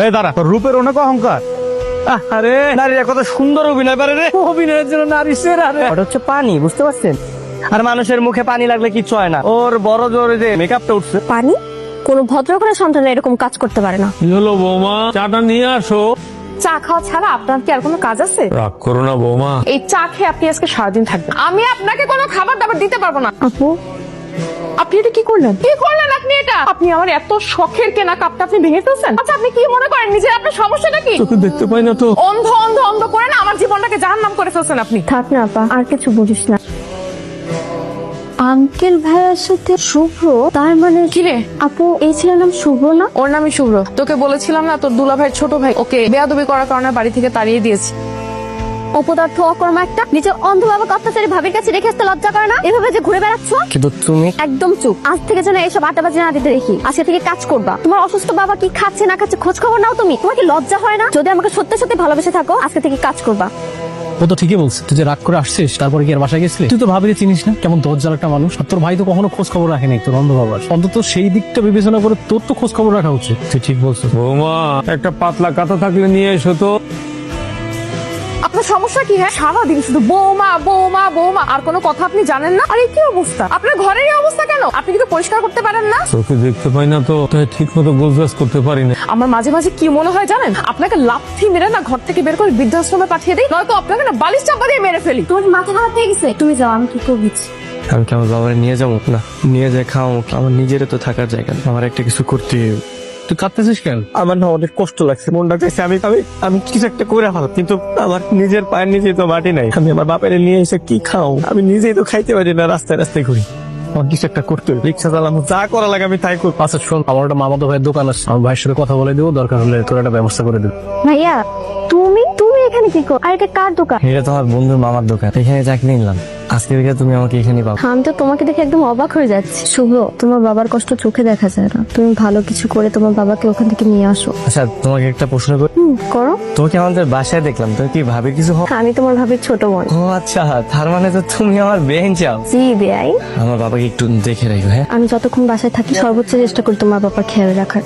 এই দাঁড়া, তোর রূপের অনেক অহংকার। আরে নারীরা কত সুন্দর অভিনয় পারে রে, অভিনয়ের জন্য নারী সেরা রে। ওটা হচ্ছে পানি, বুঝতে পারছেন? আর মানুষের মুখে পানি লাগলে কিচ্ছু হয় না। ওর বড় জোরে যে মেকআপটা উঠছে। পানি? কোন ভদ্রঘরের সন্তান এরকম কাজ করতে পারে না। কি হলো বৌমা, চাটা নিয়ে আসো। চা খাওয়া ছাড়া আপনার কি আর কোনো কাজ আছে? রাগ করো না বৌমা। এই চা খেয়ে আপনি আজকে সারাদিন থাকবেন। আমি আপনাকে কোনো খাবার দাবার দিতে পারবো না। আপু, আপনি এটা কি করলেন? কি করলেন আপনি এটা? আপনি আমার এত শখের কেনা কাপটা আপনি ভেঙে ফেলছেন। আচ্ছা, আপনি কি মনে করেন নিজের আপনার সমস্যাটা কি? চোখে দেখতে পাই না তো। অন্ধ অন্ধ অন্ধ করে না আমার জীবনটাকে জাহান্নাম করে ফেলছেন আপনি। থাক না আপা, আর কিছু বুঝিস না। আঙ্কেল ভাইয়ের সাথে শুভ্র, তার মানে কি রে আপু এই ছেলের নাম শুভ্র না? ওর নামই শুভ্র। তোকে বলেছিলাম না তোর দুলা ভাইয়ের ছোট ভাই ওকে বেয়াদবি করার কারণে বাড়ি থেকে তাড়িয়ে দিয়েছে। অপদার্থ অকর্মা একটা। নিজের অন্ধ বাবাকে অত্যাচারী ভাবির কাছে রেখে আসতে লজ্জা করে না? এভাবে যে ঘুরে বেড়াচ্ছ। কিন্তু তুমি একদম চুপ। আজ থেকে যেন এইসব আড্ডাবাজি না দিতে দেখি। আজকে থেকে কাজ করবা। তোমার অসুস্থ বাবা কি খাচ্ছে না খাচ্ছে খোঁজ খবর নাও তুমি। তোমার কি লজ্জা হয় না? যদি আমাকে সত্যি সত্যি ভালোবেসে থাকো আজকে থেকে কাজ করবা। ও তো ঠিকই বলছে, তুই যে রাগ করে আসছিস তারপরে কি আর বাসায় গেছিলি? তুই তো ভাবিরে চিনিস না, কেমন দরজাল একটা মানুষ। আর তোর ভাই তো কখনো খোঁজ খবর রাখেনি তোর অন্ধ বাবার। অন্তত সেই দিকটা বিবেচনা করে তোর তো খোঁজ খবর রাখা উচিত। তুই ঠিক বলছিস। বৌমা, একটা পাতলা কাঁথা থাকলে নিয়ে এসো তো। আপনার সমস্যা কি? হ্যাঁ, সারাদিন শুধু বৌমা বৌমা বৌমা, আর কোনো কথা আপনি জানেন না? আরে কি অবস্থা আপনার ঘরের? এই অবস্থা কেন? আপনি কিন্তু পরিষ্কার করতে পারেন না? চোখে দেখতে পাই না তো, তাই ঠিক মতো গোছগাছ করতে পারি না। আমার মাঝে মাঝে কি মনে হয় জানেন? আপনাকে লাথি মেরে না ঘর থেকে বের করে বৃদ্ধাশ্রমে পাঠিয়ে দিই, নয়তো আপনাকে না বালিশ চাপা দিয়ে মেরে ফেলি। তোমার মাথা খারাপ হয়ে গেছে? তুমি যাও, আমি কি করবি? আমি কি আমার বাবারে নিয়ে যাবো? না, নিয়ে যাই খাও। আমার নিজেরও তো থাকার জায়গা নেই। আমার একটা কিছু করতে হবে। তুই কাঁদতেছিস কেন? আমার না অনেক কষ্ট লাগছে, মনটা চাইছে আমি আমি আমি কিছু একটা করে ফেলো, কিন্তু আমার নিজের পায়ের নিচে তো মাটি নাই। আমি আমার বাপের নিয়ে এসে কি খাও? আমি নিজেই তো খাইতে পারি না, রাস্তায় রাস্তায় ঘুরি। আমার কিছু একটা করতে হবে, রিক্সা চালানো, যা করা লাগে আমি তাই করবো। আচ্ছা শোন, আমার একটা মামাতো ভাইয়ের দোকান আছে, আমার ভাইয়ের সাথে কথা বলে দেবো, দরকার হলে তোর একটা ব্যবস্থা করে দেবো। ভাইয়া, তুমি তুমি এখানে কি কর? আর এটা কার দোকান? এটা তো আমার বন্ধুর মামার দোকান, এখানে চাকরি নিলাম। আজকে থেকে তুমি আমাকে এখানে পাবো। আমি তো তোমাকে দেখে একদম অবাক হয়ে যাচ্ছি। শুভ, তোমার বাবার কষ্ট চোখে দেখা যায় না। তুমি ভালো কিছু করে তোমার বাবাকে ওখান থেকে নিয়ে আসো। আচ্ছা, তোমাকে একটা প্রশ্ন করি। করো। তোমাকে আমাদের বাসায় দেখলাম, তুমি কি ভাবির কিছু হও? আমি তোমার ভাবির ছোট বোন। ও আচ্ছা, তার মানে তো তুমি আমার বেহেন চাও। জি বেআই। আমার বাবাকে একটু দেখে রাখো, হ্যাঁ? আমি যতক্ষণ বাসায় থাকি সর্বোচ্চ চেষ্টা করি তোমার বাবার খেয়াল রাখার।